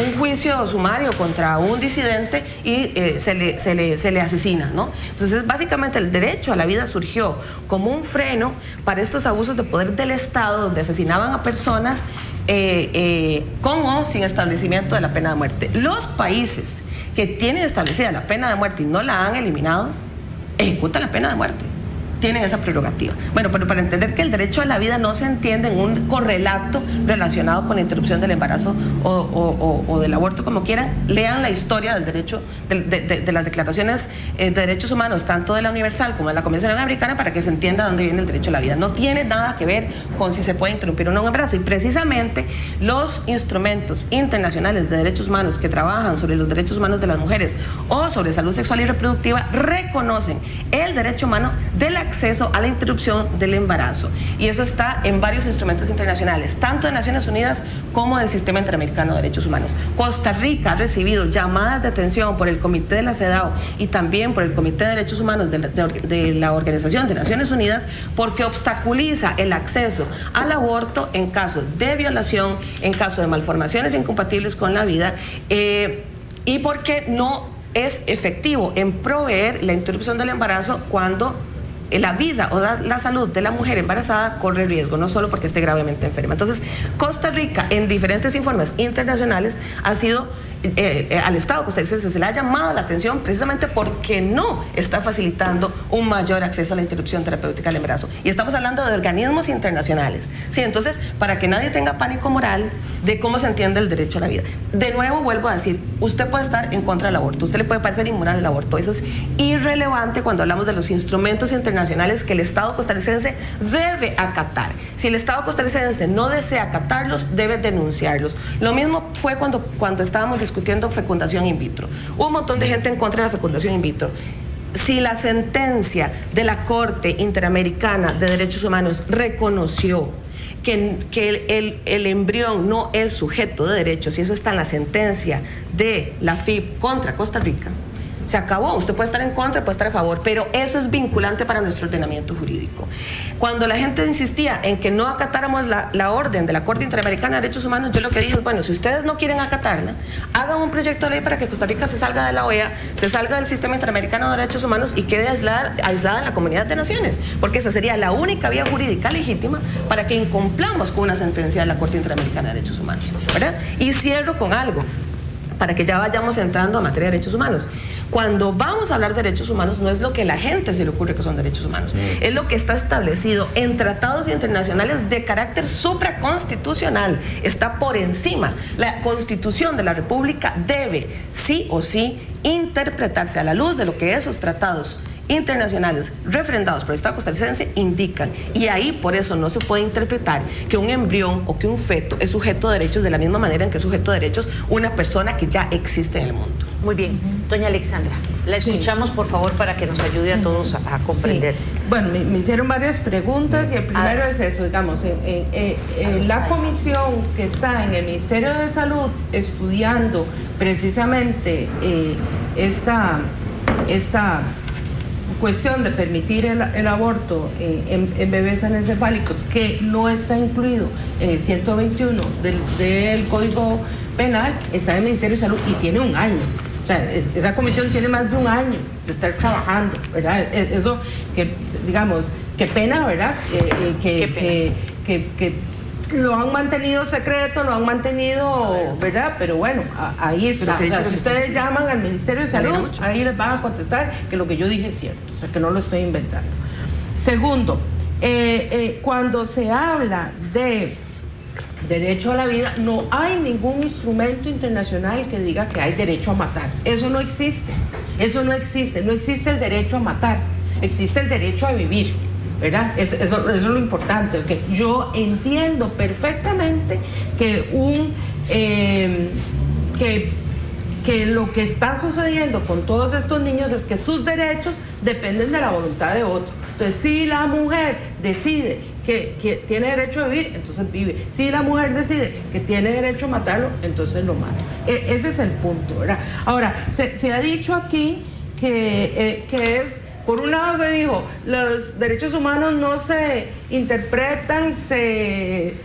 un juicio sumario contra un disidente y se le asesina, ¿no? Entonces, básicamente, el derecho a la vida surgió como un freno para estos abusos de poder del Estado, donde asesinaban a personas con o sin establecimiento de la pena de muerte. Los países que tienen establecida la pena de muerte y no la han eliminado, ejecutan la pena de muerte. Tienen esa prerrogativa. Bueno, pero para entender que el derecho a la vida no se entiende en un correlato relacionado con la interrupción del embarazo o del aborto, como quieran, lean la historia del derecho, de las declaraciones de derechos humanos, tanto de la Universal como de la Convención Americana, para que se entienda dónde viene el derecho a la vida. No tiene nada que ver con si se puede interrumpir o no un embarazo. Y precisamente los instrumentos internacionales de derechos humanos que trabajan sobre los derechos humanos de las mujeres o sobre salud sexual y reproductiva reconocen el derecho humano del acceso a la interrupción del embarazo, y eso está en varios instrumentos internacionales, tanto de Naciones Unidas como del Sistema Interamericano de Derechos Humanos. Costa Rica ha recibido llamadas de atención por el Comité de la CEDAW y también por el Comité de Derechos Humanos de la Organización de Naciones Unidas, porque obstaculiza el acceso al aborto en caso de violación, en caso de malformaciones incompatibles con la vida, y porque no es efectivo en proveer la interrupción del embarazo cuando la vida o la salud de la mujer embarazada corre riesgo, no solo porque esté gravemente enferma. Entonces, Costa Rica, en diferentes informes internacionales, ha sido al Estado costarricense se le ha llamado la atención precisamente porque no está facilitando un mayor acceso a la interrupción terapéutica del embarazo. Y estamos hablando de organismos internacionales. Sí, entonces, para que nadie tenga pánico moral de cómo se entiende el derecho a la vida. De nuevo, vuelvo a decir, usted puede estar en contra del aborto, usted le puede parecer inmoral el aborto. Eso es irrelevante cuando hablamos de los instrumentos internacionales que el Estado costarricense debe acatar. Si el Estado costarricense no desea acatarlos, debe denunciarlos. Lo mismo fue cuando estábamos discutiendo fecundación in vitro. Hubo un montón de gente en contra de la fecundación in vitro. Si la sentencia de la Corte Interamericana de Derechos Humanos reconoció que el embrión no es sujeto de derechos, y eso está en la sentencia de la FIP contra Costa Rica, se acabó. Usted puede estar en contra, puede estar a favor, pero eso es vinculante para nuestro ordenamiento jurídico. Cuando la gente insistía en que no acatáramos la orden de la Corte Interamericana de Derechos Humanos, yo lo que dije es, bueno, si ustedes no quieren acatarla, hagan un proyecto de ley para que Costa Rica se salga de la OEA, se salga del Sistema Interamericano de Derechos Humanos y quede aislada en la Comunidad de Naciones, porque esa sería la única vía jurídica legítima para que incumplamos con una sentencia de la Corte Interamericana de Derechos Humanos, ¿verdad? Y cierro con algo, para que ya vayamos entrando a materia de derechos humanos. Cuando vamos a hablar de derechos humanos, no es lo que a la gente se le ocurre que son derechos humanos, es lo que está establecido en tratados internacionales de carácter supraconstitucional, está por encima. La Constitución de la República debe, sí o sí, interpretarse a la luz de lo que esos tratados internacionales refrendados por el Estado costarricense indican, y ahí por eso no se puede interpretar que un embrión o que un feto es sujeto de derechos de la misma manera en que es sujeto de derechos una persona que ya existe en el mundo. Muy bien, doña Alexandra, la escuchamos por favor para que nos ayude a todos a comprender. Sí. Bueno, me hicieron varias preguntas y el primero es eso, digamos, la comisión que está en el Ministerio de Salud estudiando precisamente esta cuestión de permitir el aborto en bebés anencefálicos, que no está incluido en el 121 del Código Penal, está en el Ministerio de Salud y tiene un año. O sea, esa comisión tiene más de un año de estar trabajando, ¿verdad? Eso, que digamos, qué pena, ¿verdad? Que lo han mantenido secreto, lo han mantenido, ¿verdad? Pero bueno, ahí está. O sea, si ustedes llaman al Ministerio de Salud, ahí les van a contestar que lo que yo dije es cierto, o sea, que no lo estoy inventando. Segundo, cuando se habla de derecho a la vida, no hay ningún instrumento internacional que diga que hay derecho a matar. Eso no existe. No existe el derecho a matar, existe el derecho a vivir, ¿verdad? Eso es lo importante. Okay. Yo entiendo perfectamente que que lo que está sucediendo con todos estos niños es que sus derechos dependen de la voluntad de otro. Entonces, si la mujer decide que tiene derecho a vivir, entonces vive. Si la mujer decide que tiene derecho a matarlo, entonces lo mata. Ese es el punto, ¿verdad? Ahora, se ha dicho aquí que es, por un lado se dijo, los derechos humanos no se interpretan, se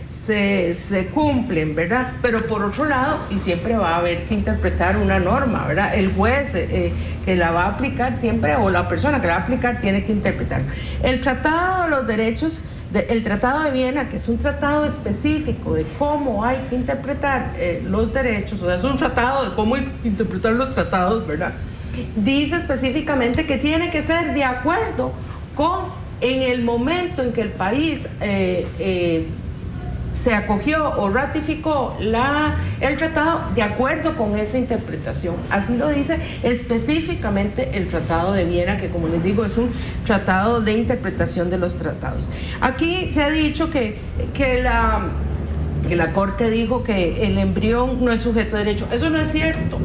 cumplen, ¿verdad? Pero por otro lado, y siempre va a haber que interpretar una norma, ¿verdad? El juez que la va a aplicar siempre, o la persona que la va a aplicar, tiene que interpretarlo. El Tratado de los Derechos, el Tratado de Viena, que es un tratado específico de cómo hay que interpretar los derechos, o sea, es un tratado de cómo interpretar los tratados, ¿verdad? Dice específicamente que tiene que ser de acuerdo con, en el momento en que el país se acogió o ratificó el tratado, de acuerdo con esa interpretación. Así lo dice específicamente el Tratado de Viena, que, como les digo, es un tratado de interpretación de los tratados. Aquí se ha dicho que la Corte dijo que el embrión no es sujeto de derecho. Eso no es cierto,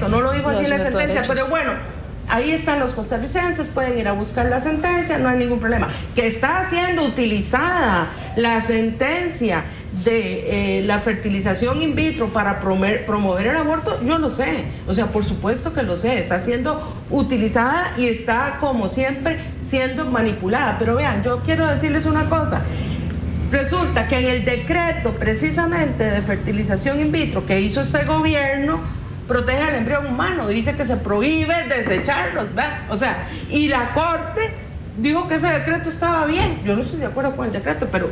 no lo dijo así en la sentencia, pero bueno, ahí están los costarricenses, pueden ir a buscar la sentencia, no hay ningún problema. Que está siendo utilizada la sentencia de la fertilización in vitro para promover el aborto, yo lo sé, o sea, por supuesto que lo sé, está siendo utilizada y está, como siempre, siendo manipulada. Pero vean, yo quiero decirles una cosa. Resulta que en el decreto precisamente de fertilización in vitro que hizo este gobierno, protege al embrión humano y dice que se prohíbe desecharlos, ¿verdad? O sea, y la Corte dijo que ese decreto estaba bien. Yo no estoy de acuerdo con el decreto, pero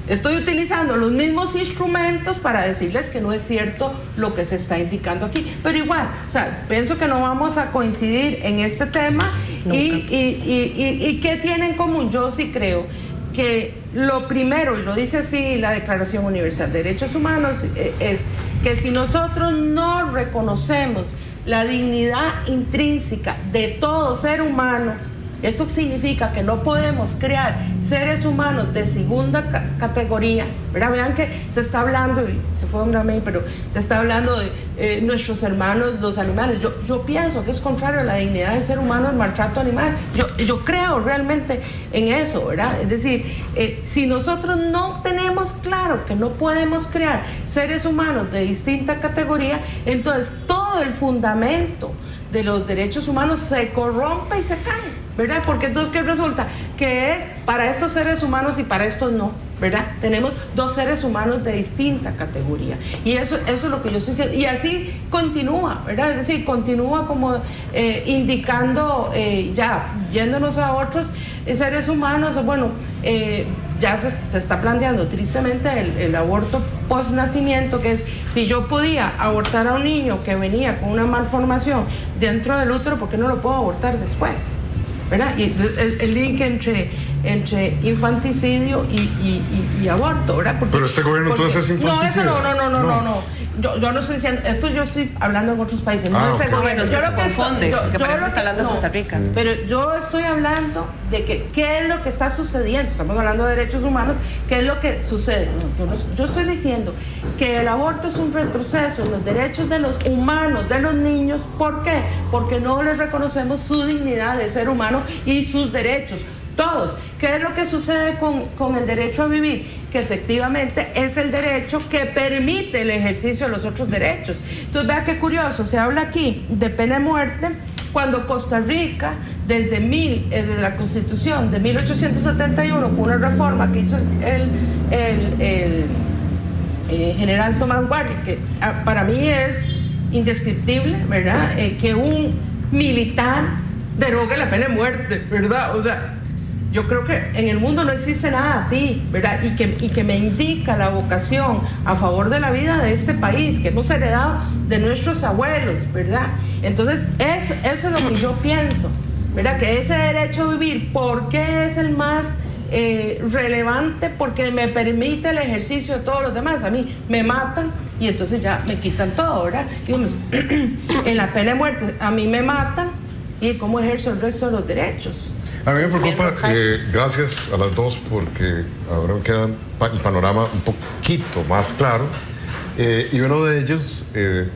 estoy utilizando los mismos instrumentos para decirles que no es cierto lo que se está indicando aquí. Pero igual, o sea, pienso que no vamos a coincidir en este tema. ¿Y qué tiene en común? Yo sí creo que lo primero, y lo dice así la Declaración Universal de Derechos Humanos, es que si nosotros no reconocemos la dignidad intrínseca de todo ser humano, esto significa que no podemos crear seres humanos de segunda categoría, ¿verdad? Vean que se está hablando, y se fue un ramey, pero se está hablando de nuestros hermanos, los animales. Yo pienso que es contrario a la dignidad del ser humano el maltrato animal. Yo creo realmente en eso, ¿verdad? Es decir, si nosotros no tenemos claro que no podemos crear seres humanos de distinta categoría, entonces todo el fundamento de los derechos humanos se corrompe y se cae, ¿verdad? Porque entonces, ¿qué resulta? Que es para estos seres humanos y para estos no, ¿verdad? Tenemos dos seres humanos de distinta categoría. Y eso es lo que yo estoy diciendo. Y así continúa, ¿verdad? Es decir, continúa como indicando, ya yéndonos a otros seres humanos, bueno, ya se está planteando tristemente el aborto post-nacimiento, que es, si yo podía abortar a un niño que venía con una malformación dentro del útero, ¿por qué no lo puedo abortar después? ¿Verdad? Y el link entre infanticidio y aborto, ¿verdad? Pero este gobierno entonces es infanticidio. No. Yo no estoy diciendo, esto yo estoy hablando en otros países, no este gobierno. Yo lo que confunde, porque parece que está hablando de Costa Rica. Sí. Pero yo estoy hablando de que qué es lo que está sucediendo. Estamos hablando de derechos humanos, qué es lo que sucede. Yo estoy diciendo que el aborto es un retroceso en los derechos de los humanos, de los niños. ¿Por qué? Porque no les reconocemos su dignidad de ser humano y sus derechos. Todos. ¿Qué es lo que sucede con el derecho a vivir? Que efectivamente es el derecho que permite el ejercicio de los otros derechos. Entonces, vea qué curioso, se habla aquí de pena de muerte, cuando Costa Rica, desde la Constitución de 1871, con una reforma que hizo el general Tomás Guardia, que para mí es indescriptible, ¿verdad? Que un militar derogue la pena de muerte, ¿verdad? O sea, yo creo que en el mundo no existe nada así, ¿verdad? Y que me indica la vocación a favor de la vida de este país, que hemos heredado de nuestros abuelos, ¿verdad? Entonces, eso es lo que yo pienso, ¿verdad? Que ese derecho a vivir, ¿por qué es el más relevante? Porque me permite el ejercicio de todos los demás. A mí me matan y entonces ya me quitan todo, ¿verdad? Digamos, en la pena de muerte, a mí me matan y ¿cómo ejerzo el resto de los derechos? A mí me preocupa, gracias a las dos, porque ahora me queda el panorama un poquito más claro. Y uno de ellos,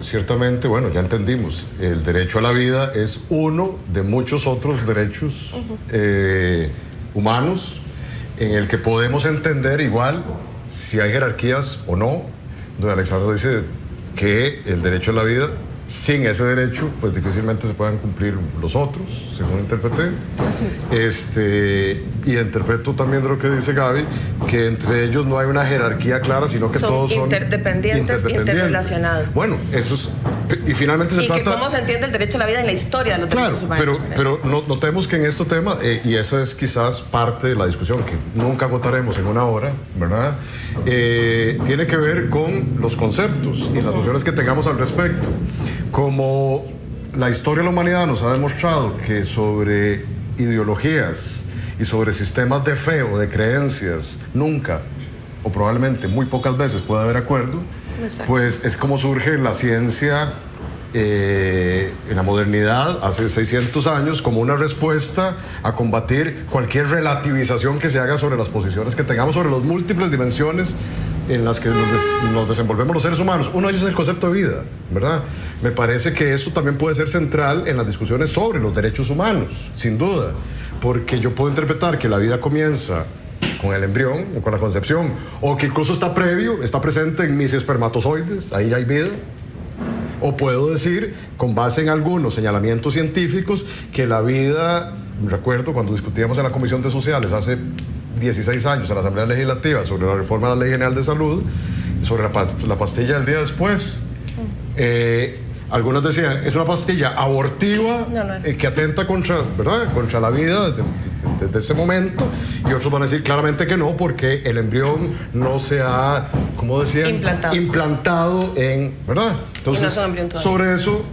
ciertamente, bueno, ya entendimos, el derecho a la vida es uno de muchos otros derechos humanos en el que podemos entender igual si hay jerarquías o no. Don Alexandra dice que el derecho a la vida, sin ese derecho, pues difícilmente se puedan cumplir los otros, según interpreté. Y interpreto también de lo que dice Gaby, que entre ellos no hay una jerarquía clara, sino que todos son interdependientes, interrelacionados. Bueno, eso es... Y finalmente se trata... Y que cómo se entiende el derecho a la vida en la historia de los derechos humanos. Pero notemos que en este tema, y esa es quizás parte de la discusión que nunca agotaremos en una hora, ¿verdad? Tiene que ver con los conceptos y las nociones que tengamos al respecto. Como la historia de la humanidad nos ha demostrado que sobre ideologías y sobre sistemas de fe o de creencias nunca, o probablemente muy pocas veces puede haber acuerdo, pues es como surge la ciencia en la modernidad hace 600 años como una respuesta a combatir cualquier relativización que se haga sobre las posiciones que tengamos sobre las múltiples dimensiones en las que nos desenvolvemos los seres humanos. Uno de ellos es el concepto de vida, ¿verdad? Me parece que esto también puede ser central en las discusiones sobre los derechos humanos, sin duda, porque yo puedo interpretar que la vida comienza con el embrión, o con la concepción, o que incluso está presente en mis espermatozoides, ahí ya hay vida. O puedo decir, con base en algunos señalamientos científicos, que la vida, recuerdo cuando discutíamos en la Comisión de Sociales hace 16 años en la Asamblea Legislativa sobre la reforma de la Ley General de Salud, sobre la pastilla del día después. Algunos decían, es una pastilla abortiva, que atenta contra la vida desde ese momento, y otros van a decir claramente que no, porque el embrión no se ha, ¿cómo decían? Implantado en, ¿verdad? Entonces, sobre eso,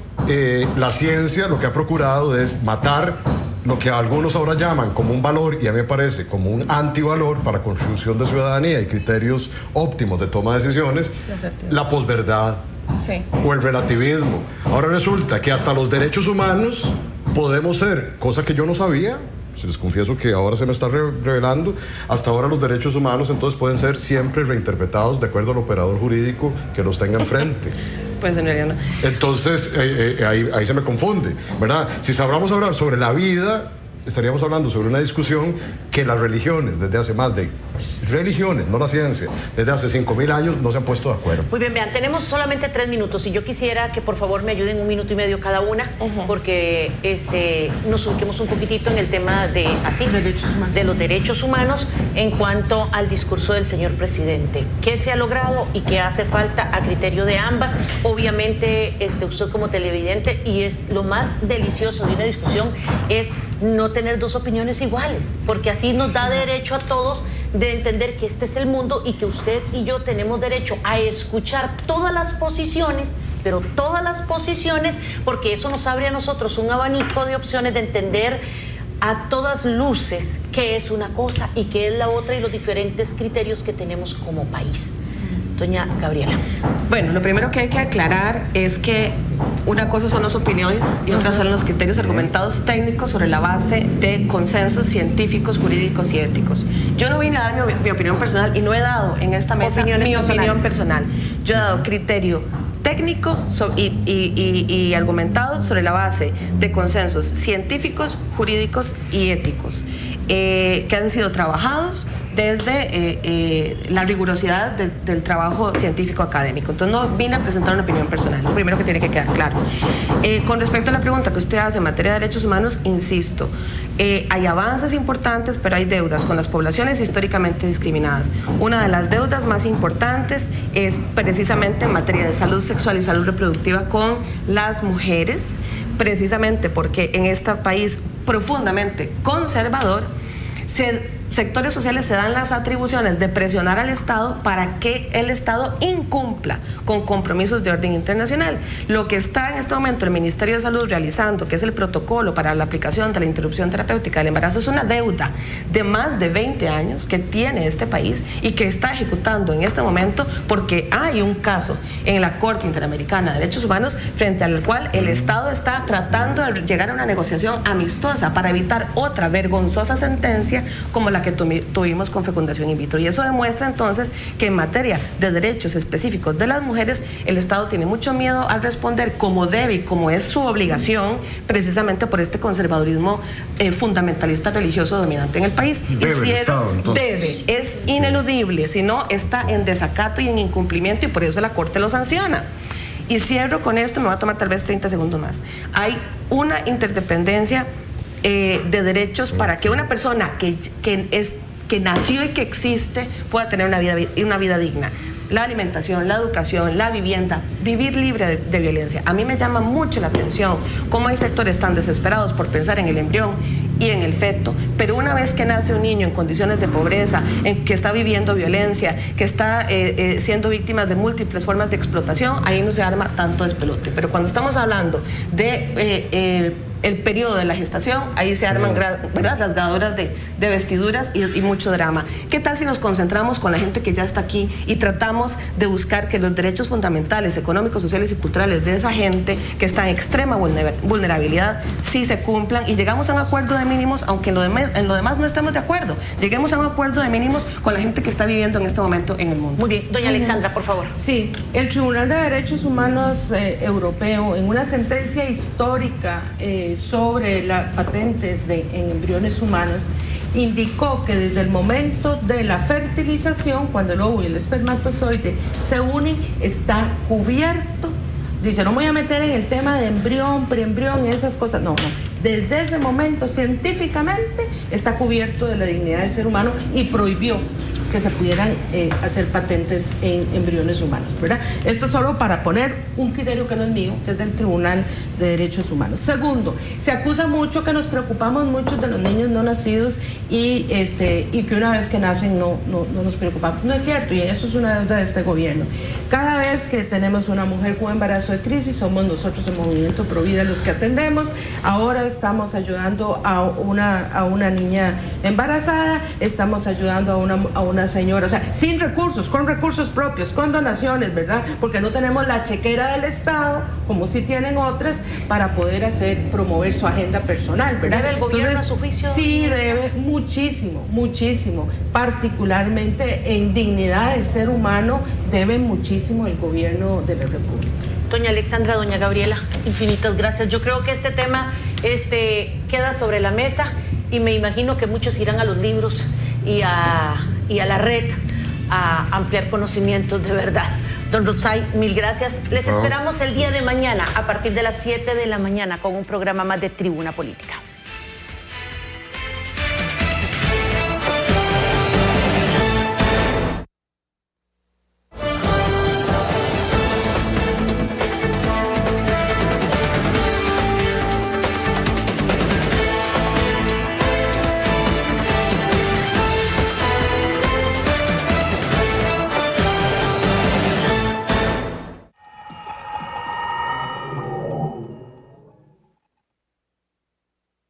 la ciencia lo que ha procurado es matar lo que algunos ahora llaman como un valor, y a mí me parece como un antivalor para la construcción de ciudadanía y criterios óptimos de toma de decisiones, la posverdad. Sí. O el relativismo. Ahora resulta que hasta los derechos humanos podemos ser, cosa que yo no sabía, les confieso que ahora se me está revelando, hasta ahora los derechos humanos entonces pueden ser siempre reinterpretados de acuerdo al operador jurídico que los tenga enfrente. Pues en realidad no. Entonces ahí se me confunde, ¿verdad? Si sabramos hablar sobre la vida, estaríamos hablando sobre una discusión que las religiones, desde hace más de... Religiones, no la ciencia, desde hace 5.000 años no se han puesto de acuerdo. Muy bien, vean, tenemos solamente 3 minutos y yo quisiera que por favor me ayuden 1 minuto y medio cada una, porque nos ubiquemos un poquitito en el tema de los derechos humanos en cuanto al discurso del señor presidente. ¿Qué se ha logrado y qué hace falta a criterio de ambas? Obviamente, usted como televidente, y es lo más delicioso de una discusión, es no tener dos opiniones iguales, porque así nos da derecho a todos de entender que este es el mundo y que usted y yo tenemos derecho a escuchar todas las posiciones, pero todas las posiciones, porque eso nos abre a nosotros un abanico de opciones de entender a todas luces qué es una cosa y qué es la otra y los diferentes criterios que tenemos como país. Doña Gabriela. Bueno, lo primero que hay que aclarar es que una cosa son las opiniones y otra son los criterios argumentados técnicos sobre la base de consensos científicos, jurídicos y éticos. Yo no vine a dar mi opinión personal y no he dado en esta mesa mi opinión personal. Yo he dado criterio técnico y argumentado sobre la base de consensos científicos, jurídicos y éticos que han sido trabajados desde la rigurosidad del trabajo científico académico. Entonces no vine a presentar una opinión personal, lo primero que tiene que quedar claro. Con respecto a la pregunta que usted hace en materia de derechos humanos, insisto, hay avances importantes, pero hay deudas con las poblaciones históricamente discriminadas. Una de las deudas más importantes es precisamente en materia de salud sexual y salud reproductiva con las mujeres, precisamente porque en este país profundamente conservador, sectores sociales se dan las atribuciones de presionar al Estado para que el Estado incumpla con compromisos de orden internacional. Lo que está en este momento el Ministerio de Salud realizando, que es el protocolo para la aplicación de la interrupción terapéutica del embarazo, es una deuda de más de 20 años que tiene este país y que está ejecutando en este momento porque hay un caso en la Corte Interamericana de Derechos Humanos frente al cual el Estado está tratando de llegar a una negociación amistosa para evitar otra vergonzosa sentencia como la que tuvimos con fecundación in vitro. Y eso demuestra entonces que en materia de derechos específicos de las mujeres, el Estado tiene mucho miedo al responder como debe y como es su obligación, precisamente por este conservadurismo fundamentalista religioso dominante en el país. Debe el Estado, entonces. Debe, es ineludible, si no está en desacato y en incumplimiento, y por eso la Corte lo sanciona. Y cierro con esto, me va a tomar tal vez 30 segundos más. Hay una interdependencia de derechos para que una persona que nació y que existe pueda tener una vida digna. La alimentación, la educación, la vivienda, vivir libre de violencia. A mí me llama mucho la atención cómo hay sectores tan desesperados por pensar en el embrión y en el feto, pero una vez que nace un niño en condiciones de pobreza, en que está viviendo violencia, que está siendo víctima de múltiples formas de explotación, ahí no se arma tanto despelote. Pero cuando estamos hablando de el periodo de la gestación, ahí se arman, ¿verdad?, rasgadoras de vestiduras y mucho drama. ¿Qué tal si nos concentramos con la gente que ya está aquí y tratamos de buscar que los derechos fundamentales, económicos, sociales y culturales de esa gente que está en extrema vulnerabilidad sí se cumplan, y llegamos a un acuerdo de mínimos, aunque en lo demás no estemos de acuerdo? Lleguemos a un acuerdo de mínimos con la gente que está viviendo en este momento en el mundo. Muy bien, doña Alexandra, por favor. Sí, el Tribunal de Derechos Humanos Europeo, en una sentencia histórica sobre las patentes en embriones humanos, indicó que desde el momento de la fertilización, cuando el óvulo y el espermatozoide se unen, está cubierto. Dice, no me voy a meter en el tema de embrión, preembrión y esas cosas. No. Desde ese momento, científicamente, está cubierto de la dignidad del ser humano, y prohibió que se pudieran hacer patentes en embriones humanos, ¿verdad? Esto solo para poner un criterio que no es mío, que es del Tribunal de Derechos Humanos. Segundo, se acusa mucho que nos preocupamos mucho de los niños no nacidos y que una vez que nacen no nos preocupamos. No es cierto, y eso es una deuda de este gobierno. Cada vez que tenemos una mujer con embarazo de crisis, somos nosotros el Movimiento Provida los que atendemos. Ahora estamos ayudando a una niña embarazada, estamos ayudando a una señora, o sea, sin recursos, con recursos propios, con donaciones, ¿verdad? Porque no tenemos la chequera del Estado, como sí tienen otras, para poder promover su agenda personal, ¿verdad? ¿Debe el gobierno, entonces, a su juicio? Sí, debe muchísimo, muchísimo, particularmente en dignidad del ser humano, debe muchísimo el gobierno de la República. Doña Alexandra, doña Gabriela, infinitas gracias. Yo creo que este tema queda sobre la mesa, y me imagino que muchos irán a los libros y a la red a ampliar conocimientos de verdad. Don Rosay, mil gracias. Les esperamos el día de mañana a partir de las 7 de la mañana con un programa más de Tribuna Política.